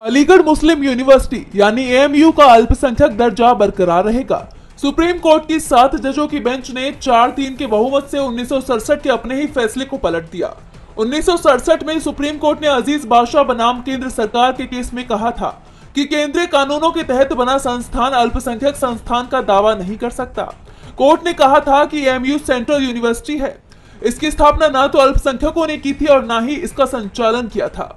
अलीगढ़ मुस्लिम university यानी AMU का अल्पसंख्यक दर्जा बरकरार रहेगा। सुप्रीम कोर्ट की 7 जजों की बेंच ने 4-3 के बहुमत से 1967 के अपने ही फैसले को पलट दिया। 1967 में सुप्रीम कोर्ट ने अजीज बादशाह बनाम केंद्र सरकार के केस में कहा था कि केंद्रीय कानूनों के तहत बना संस्थान अल्पसंख्यक संस्थान का दावा नहीं कर सकता। कोर्ट ने कहा था कि एएमयू सेंट्रल यूनिवर्सिटी है, इसकी स्थापना न तो अल्पसंख्यकों ने की थी और न ही इसका संचालन किया था।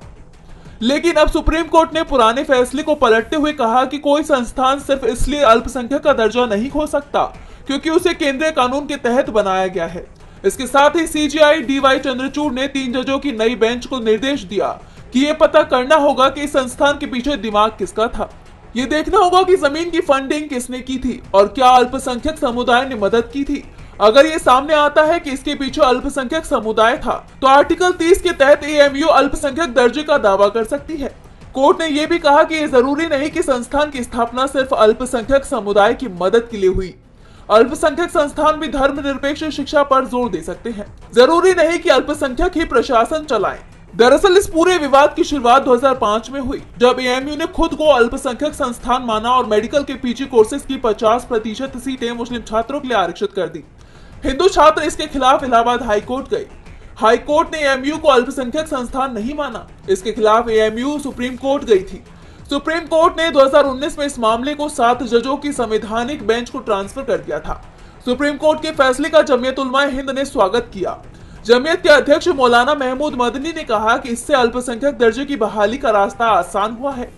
लेकिन अब सुप्रीम कोर्ट ने पुराने फैसले को पलटते हुए कहा कि कोई संस्थान सिर्फ इसलिए अल्पसंख्यक का दर्जा नहीं खो सकता क्योंकि उसे केंद्रीय कानून के तहत बनाया गया है। इसके साथ ही सीजेआई डीवाई चंद्रचूड़ ने 3 जजों की नई बेंच को निर्देश दिया कि ये पता करना होगा कि इस संस्थान के पीछे दिमाग किसका था। ये देखना होगा कि जमीन की फंडिंग किसने की थी और क्या अल्पसंख्यक समुदाय ने मदद की थी। अगर ये सामने आता है कि इसके पीछे अल्पसंख्यक समुदाय था तो आर्टिकल 30 के तहत एएमयू अल्पसंख्यक दर्जे का दावा कर सकती है। कोर्ट ने यह भी कहा कि ये जरूरी नहीं कि संस्थान की स्थापना सिर्फ अल्पसंख्यक समुदाय की मदद के लिए हुई। अल्पसंख्यक संस्थान भी धर्मनिरपेक्ष शिक्षा पर जोर दे सकते हैं। जरूरी नहीं कि अल्पसंख्यक ही प्रशासन चलाएं। दरअसल इस पूरे विवाद की शुरुआत 2005 में हुई जब एएमयू ने खुद को अल्पसंख्यक संस्थान माना और मेडिकल के पीजी कोर्सेज की 50% सीटें मुस्लिम छात्रों के लिए आरक्षित कर दी। हिंदू छात्र इसके खिलाफ इलाहाबाद हाईकोर्ट गए। हाईकोर्ट ने एएमयू को अल्पसंख्यक संस्थान नहीं माना। इसके खिलाफ एएमयू सुप्रीम कोर्ट गई थी। सुप्रीम कोर्ट ने 2019 में इस मामले को 7 जजों की संवैधानिक बेंच को ट्रांसफर कर दिया था। सुप्रीम कोर्ट के फैसले का जमीयत उलमा हिंद ने स्वागत किया। जमीयत के अध्यक्ष मौलाना महमूद मदनी ने कहा कि इससे अल्पसंख्यक दर्जे की बहाली का रास्ता आसान हुआ है।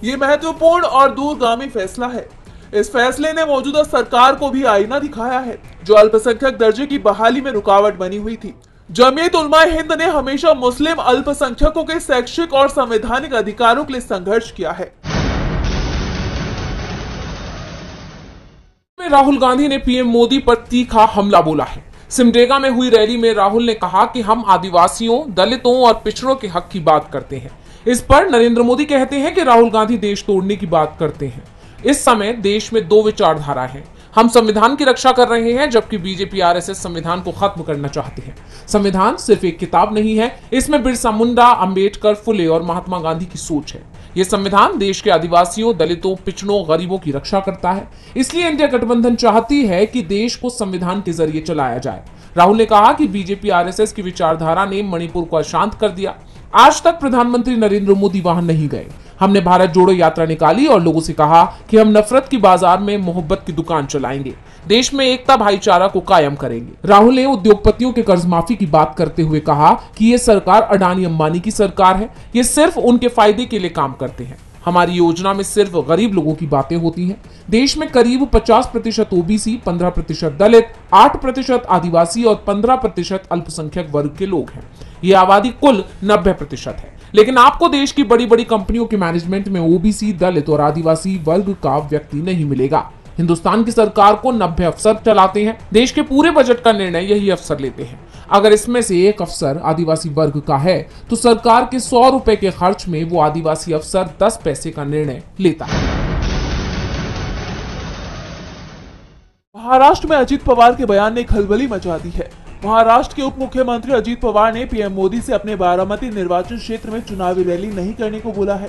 ये महत्वपूर्ण और दूरगामी फैसला है। इस फैसले ने मौजूदा सरकार को भी आईना दिखाया है जो अल्पसंख्यक दर्जे की बहाली में रुकावट बनी हुई थी। जमीयत उलमा हिंद ने हमेशा मुस्लिम अल्पसंख्यकों के शैक्षिक और संवैधानिक अधिकारों के लिए संघर्ष किया है। राहुल गांधी ने पीएम मोदी पर तीखा हमला बोला है। सिमडेगा में हुई रैली में राहुल ने कहा कि हम आदिवासियों, दलितों और पिछड़ों के हक की बात करते हैं। इस पर नरेंद्र मोदी कहते हैं कि राहुल गांधी देश तोड़ने की बात करते हैं। इस समय देश में 2 विचारधारा हैं। हम संविधान की रक्षा कर रहे हैं जबकि बीजेपी आरएसएस संविधान को खत्म करना चाहती है। संविधान सिर्फ एक किताब नहीं है, इसमें बिरसा मुंडा, अंबेडकर, फुले और महात्मा गांधी की सोच है। यह संविधान देश के आदिवासियों, दलितों, पिछड़ों, गरीबों की रक्षा करता है। इसलिए इंडिया गठबंधन चाहती है कि देश को संविधान के जरिए चलाया जाए। राहुल ने कहा कि बीजेपी आरएसएस की विचारधारा ने मणिपुर को अशांत कर दिया। आज तक प्रधानमंत्री नरेंद्र मोदी वहां नहीं गए। हमने भारत जोड़ो यात्रा निकाली और लोगों से कहा कि हम नफरत की बाजार में मोहब्बत की दुकान चलाएंगे, देश में एकता भाईचारा को कायम करेंगे। राहुल ने उद्योगपतियों के कर्ज माफी की बात करते हुए कहा कि यह सरकार अडानी अंबानी की सरकार है, ये सिर्फ उनके फायदे के लिए काम करते हैं। हमारी योजना में सिर्फ गरीब लोगों की बातें होती हैं। देश में करीब 50% ओबीसी, 15% दलित, 8% आदिवासी और 15% अल्पसंख्यक वर्ग के लोग हैं। ये आबादी कुल 90% है। लेकिन आपको देश की बड़ी बड़ी कंपनियों के मैनेजमेंट में ओबीसी, दलित और आदिवासी वर्ग का व्यक्ति नहीं मिलेगा। हिंदुस्तान की सरकार को 90 अफसर चलाते हैं। देश के पूरे बजट का निर्णय यही अफसर लेते हैं। अगर इसमें से एक अफसर आदिवासी वर्ग का है तो सरकार के 100 रुपए के खर्च में वो आदिवासी अफसर 10 पैसे का निर्णय लेता है। महाराष्ट्र में अजीत पवार के बयान ने खलबली मचा दी है। महाराष्ट्र के उप मुख्यमंत्री अजीत पवार ने पीएम मोदी से अपने बारामती निर्वाचन क्षेत्र में चुनावी रैली नहीं करने को बोला है।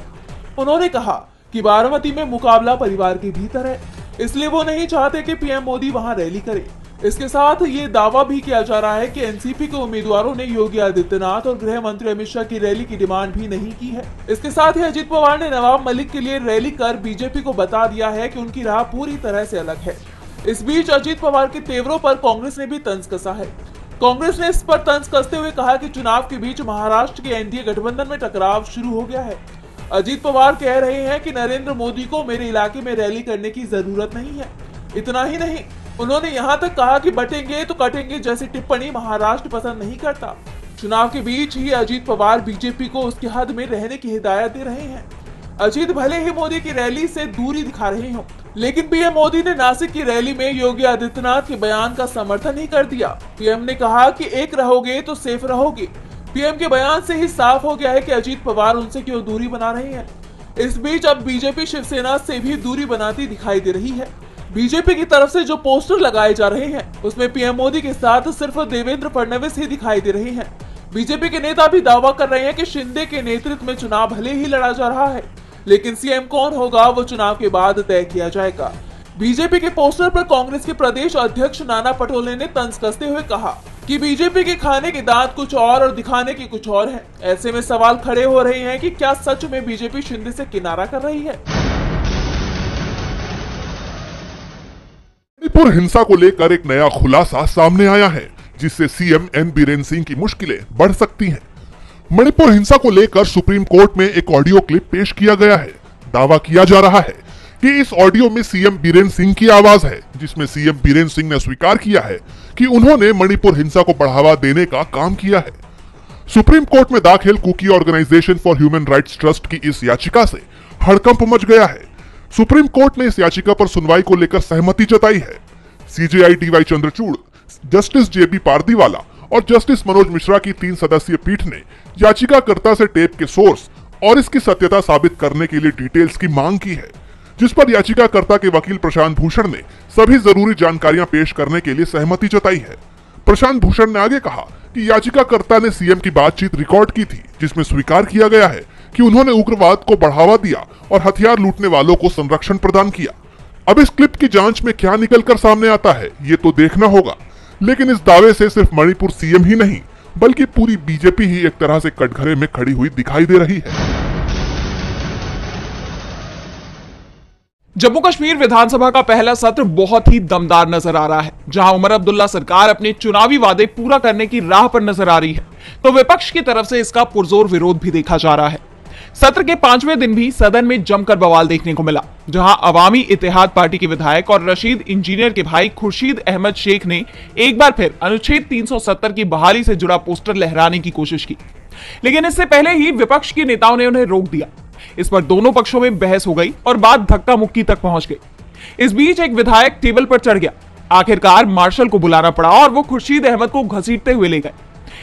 उन्होंने कहा कि बारामती में मुकाबला परिवार के भीतर है, इसलिए वो नहीं चाहते कि पीएम मोदी वहां रैली करे। इसके साथ ये दावा भी किया जा रहा है कि एनसीपी के उम्मीदवारों ने योगी आदित्यनाथ और गृह मंत्री अमित शाह की रैली की डिमांड भी नहीं की है। इसके साथ ही अजीत पवार ने नवाब मलिक के लिए रैली कर बीजेपी को बता दिया है कि उनकी राह पूरी तरह से अलग है। इस बीच अजीत पवार के तेवरों पर कांग्रेस ने भी तंज कसा है। कांग्रेस ने इस पर तंज कसते हुए कहा कि चुनाव के बीच महाराष्ट्र के एनडीए गठबंधन में टकराव शुरू हो गया है। अजीत पवार कह रहे हैं कि नरेंद्र मोदी को मेरे इलाके में रैली करने की जरूरत नहीं है। इतना ही नहीं, उन्होंने यहां तक कहा कि बटेंगे तो कटेंगे जैसी टिप्पणी महाराष्ट्र पसंद नहीं करता। चुनाव के बीच ही अजीत पवार बीजेपी को उसके हद में रहने की हिदायत दे रहे हैं। अजीत भले ही मोदी की रैली से दूरी दिखा रहे हों, लेकिन पीएम मोदी ने नासिक की रैली में योगी आदित्यनाथ के बयान का समर्थन ही कर दिया। पीएम ने कहा कि एक रहोगे तो सेफ रहोगे। पीएम के बयान से ही साफ हो गया है कि अजीत पवार उनसे क्यों दूरी बना रहे हैं। इस बीच अब बीजेपी शिवसेना से भी दूरी बनाती दिखाई दे रही है। बीजेपी की तरफ से जो पोस्टर लगाए जा रहे हैं उसमें पीएम मोदी के साथ सिर्फ देवेंद्र फडणवीस ही दिखाई दे रहे हैं। बीजेपी के नेता भी दावा कर रहे हैं कि शिंदे के नेतृत्व में चुनाव भले ही लड़ा जा रहा है, लेकिन सीएम कौन होगा वो चुनाव के बाद तय किया जाएगा। बीजेपी के पोस्टर पर कांग्रेस के प्रदेश अध्यक्ष नाना पटोले ने तंज कसते हुए कहा कि बीजेपी के खाने के दांत कुछ और दिखाने के कुछ और है। ऐसे में सवाल खड़े हो रहे हैं कि क्या सच में बीजेपी शिंदे से किनारा कर रही है। मणिपुर हिंसा को लेकर एक नया खुलासा सामने आया है, जिससे सीएम एन बीरेन सिंह की मुश्किलें बढ़ सकती हैं। मणिपुर हिंसा को लेकर सुप्रीम कोर्ट में एक ऑडियो क्लिप पेश किया गया है। दावा किया जा रहा है कि इस ऑडियो में सीएम बीरेन सिंह की आवाज है, जिसमें सीएम बीरेन सिंह ने स्वीकार किया है कि उन्होंने मणिपुर हिंसा को बढ़ावा देने का काम किया है। सुप्रीम कोर्ट में दाखिल Kuki organisation for human rights trust की इस याचिका से हड़कंप मच गया है। सुप्रीम कोर्ट ने इस याचिका पर सुनवाई को लेकर सहमति जताई है। सीजेआई डीवाई चंद्रचूड़, जस्टिस जेबी पारदीवाला और जस्टिस मनोज मिश्रा की 3 सदस्यीय पीठ ने याचिकाकर्ता से टेप के सोर्स और इसकी सत्यता साबित करने के लिए डिटेल्स की मांग की है, जिस पर याचिकाकर्ता के वकील प्रशांत भूषण ने सभी जरूरी जानकारियां पेश करने के लिए सहमति जताई है। प्रशांत भूषण ने आगे कहा कि याचिकाकर्ता ने सीएम की बातचीत रिकॉर्ड की थी, जिसमें स्वीकार किया गया है कि उन्होंने उग्रवाद को बढ़ावा दिया और हथियार लूटने वालों को संरक्षण प्रदान किया। अब इस क्लिप की जांच में क्या निकलकर सामने आता है ये तो देखना होगा, लेकिन इस दावे से सिर्फ मणिपुर सीएम ही नहीं बल्कि पूरी बीजेपी ही एक तरह से कटघरे में खड़ी हुई दिखाई दे रही है। जम्मू कश्मीर विधानसभा का पहला सत्र बहुत ही दमदार नजर आ रहा है। जहां उमर अब्दुल्ला सरकार अपने चुनावी वादे पूरा करने की राह पर नजर आ रही है, तो विपक्ष की तरफ से इसका पुरजोर विरोध भी देखा जा रहा है। सत्र के 5वें दिन भी सदन में जमकर बवाल देखने को मिला, जहां अवामी इत्तेहाद पार्टी के विधायक और रशीद इंजीनियर के भाई खुर्शीद अहमद शेख ने एक बार फिर अनुच्छेद 370 की बहाली से जुड़ा पोस्टर लहराने की कोशिश की, लेकिन इससे पहले ही विपक्ष के नेताओं ने उन्हें रोक दिया। इस पर दोनों पक्षों में बहस हो गई और बात धक्का मुक्की तक पहुंच गई। इस बीच एक विधायक टेबल पर चढ़ गया। आखिरकार मार्शल को बुलाना पड़ा और वो खुर्शीद अहमद को घसीटते हुए ले गए।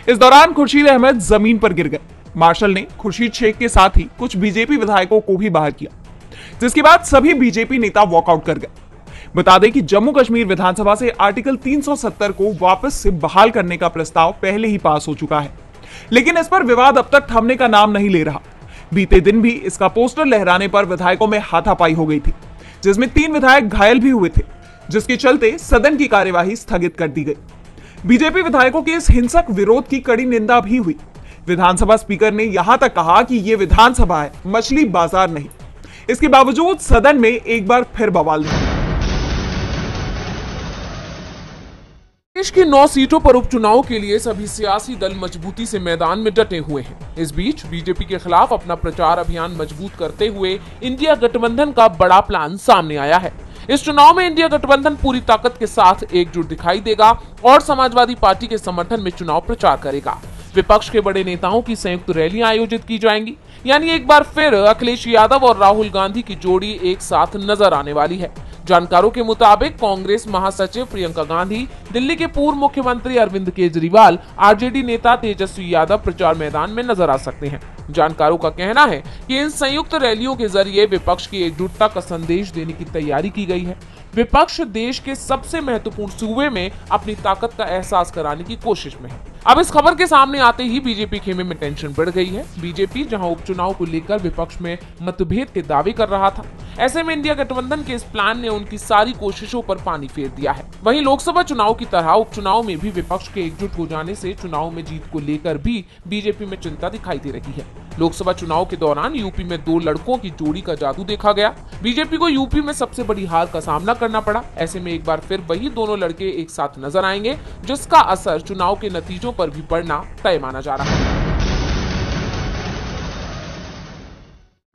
इस दौरान खुर्शीद अहमद जमीन पर गिर गए। मार्शल ने खुर्शीद शेख के साथ ही कुछ बीजेपी विधायकों को भी बाहर किया, जिसके बाद सभी बीजेपी नेता वॉकआउट कर गए। बता दें कि जम्मू कश्मीर विधानसभा से आर्टिकल 370 को वापस से बहाल करने का प्रस्ताव पहले ही पास हो चुका है, लेकिन इस पर विवाद अब तक थमने का नाम नहीं ले रहा। बीते दिन भी इसका पोस्टर लहराने पर विधायकों में हाथापाई हो गई थी, जिसमें 3 विधायक घायल भी हुए थे, जिसके चलते सदन की कार्यवाही स्थगित कर दी गई। बीजेपी विधायकों के इस हिंसक विरोध की कड़ी निंदा भी हुई। विधानसभा स्पीकर ने यहां तक कहा कि यह विधानसभा है, मछली बाजार नहीं। इसके बावजूद सदन में एक बार फिर बवाल हुआ। देश की 9 सीटों पर उपचुनाव के लिए सभी सियासी दल मजबूती से मैदान में डटे हुए हैं। इस बीच बीजेपी के खिलाफ अपना प्रचार अभियान मजबूत करते हुए इंडिया गठबंधन का बड़ा प्लान सामने आया है। इस चुनाव में इंडिया गठबंधन पूरी ताकत के साथ एकजुट दिखाई देगा और समाजवादी पार्टी के समर्थन में चुनाव प्रचार करेगा। विपक्ष के बड़े नेताओं की संयुक्त रैलियां आयोजित की जाएंगी, यानी एक बार फिर अखिलेश यादव और राहुल गांधी की जोड़ी एक साथ नजर आने वाली है। जानकारों के मुताबिक कांग्रेस महासचिव प्रियंका गांधी, दिल्ली के पूर्व मुख्यमंत्री अरविंद केजरीवाल, आरजेडी नेता तेजस्वी यादव प्रचार मैदान में नजर आ सकते हैं। जानकारों का कहना है कि इन संयुक्त रैलियों के जरिए विपक्ष की एकजुटता का संदेश देने की तैयारी की गई है। विपक्ष देश के सबसे महत्वपूर्ण सूबे में अपनी ताकत का एहसास कराने की कोशिश में है। अब इस खबर के सामने आते ही बीजेपी खेमे में टेंशन बढ़ गई है। बीजेपी जहां उपचुनाव को लेकर विपक्ष में मतभेद के दावे कर रहा था, ऐसे में इंडिया गठबंधन के इस प्लान ने उनकी सारी कोशिशों पर पानी फेर दिया है। वहीं लोकसभा चुनाव की तरह उपचुनाव में भी विपक्ष के एकजुट हो जाने से चुनाव में जीत को लेकर भी बीजेपी में चिंता दिखाई दे रही है। लोकसभा चुनाव के दौरान यूपी में 2 लड़कों की जोड़ी का जादू देखा गया। बीजेपी को यूपी में सबसे बड़ी हार का सामना करना पड़ा। ऐसे में एक बार फिर वही दोनों लड़के एक साथ नजर आएंगे, जिसका असर चुनाव के नतीजों पर भी पड़ना तय माना जा रहा है।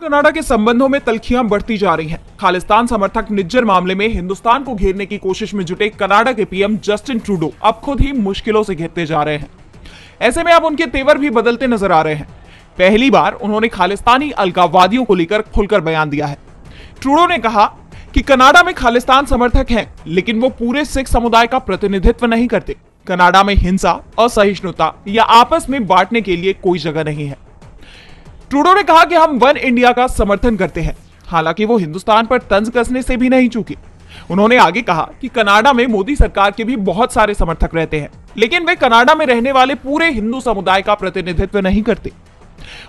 कनाडा के संबंधों में तल्खियां बढ़ती जा रही हैं। खालिस्तान समर्थक निज्जर मामले में हिंदुस्तान को घेरने की कोशिश में जुटे कनाडा के पीएम जस्टिन ट्रूडो अब खुद ही मुश्किलों से घिरते जा रहे हैं। ऐसे में अब उनके तेवर भी बदलते नजर आ रहे हैं। पहली बार उन्होंने खालिस्तानी अलगाववादियों को लेकर खुलकर बयान दिया है। ट्रूडो ने कहा कि कनाडा में खालिस्तान समर्थक हैं, लेकिन वो पूरे सिख समुदाय का प्रतिनिधित्व नहीं करते। कनाडा में हिंसा, असहिष्णुता या आपस में बांटने के लिए कोई जगह नहीं है। ट्रूडो ने कहा कि हम वन इंडिया का समर्थन करते हैं, हालांकि वो हिंदुस्तान पर तंज कसने से भी नहीं चूके। उन्होंने आगे कहा कि कनाडा में मोदी सरकार के भी बहुत सारे समर्थक रहते हैं, लेकिन वे कनाडा में रहने वाले पूरे हिंदू समुदाय का प्रतिनिधित्व नहीं करते।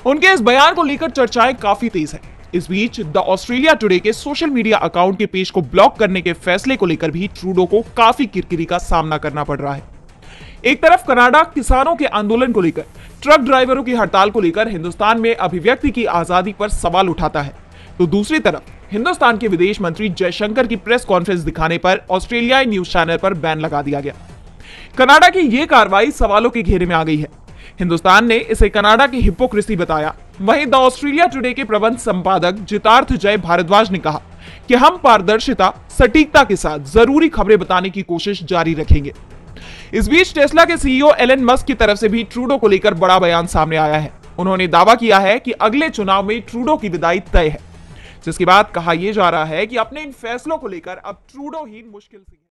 उनके इस बयान को लेकर चर्चाएं काफी तेज है। इस बीच द ऑस्ट्रेलिया टुडे के सोशल मीडिया अकाउंट के पेज को ब्लॉक करने के फैसले को लेकर भी ट्रूडो को काफी किरकिरी का सामना करना पड़ रहा है। एक तरफ कनाडा किसानों के आंदोलन को लेकर, ट्रक ड्राइवरों की हड़ताल को लेकर हिंदुस्तान में अभिव्यक्ति की आजादी पर सवाल उठाता है, तो दूसरी तरफ हिंदुस्तान के विदेश मंत्री जयशंकर की प्रेस कॉन्फ्रेंस दिखाने पर ऑस्ट्रेलियाई न्यूज चैनल पर बैन लगा दिया गया। कनाडा की यह कार्रवाई सवालों के घेरे में आ गई है। हिंदुस्तान ने इसे कनाडा की हिपोक्रेसी बताया। वहीं द ऑस्ट्रेलिया टुडे के प्रबंध संपादक जितार्थ जय भारद्वाज ने कहा कि हम पारदर्शिता, सटीकता के साथ जरूरी खबरें बताने की कोशिश जारी रखेंगे। इस बीच टेस्ला के सीईओ एलन मस्क की तरफ से भी ट्रूडो को लेकर बड़ा बयान सामने आया है। उन्होंने दावा किया है कि अगले चुनाव में ट्रूडो की विदाई तय है, जिसके बाद कहा यह जा रहा है कि अपने इन फैसलों को लेकर अब ट्रूडो ही मुश्किल से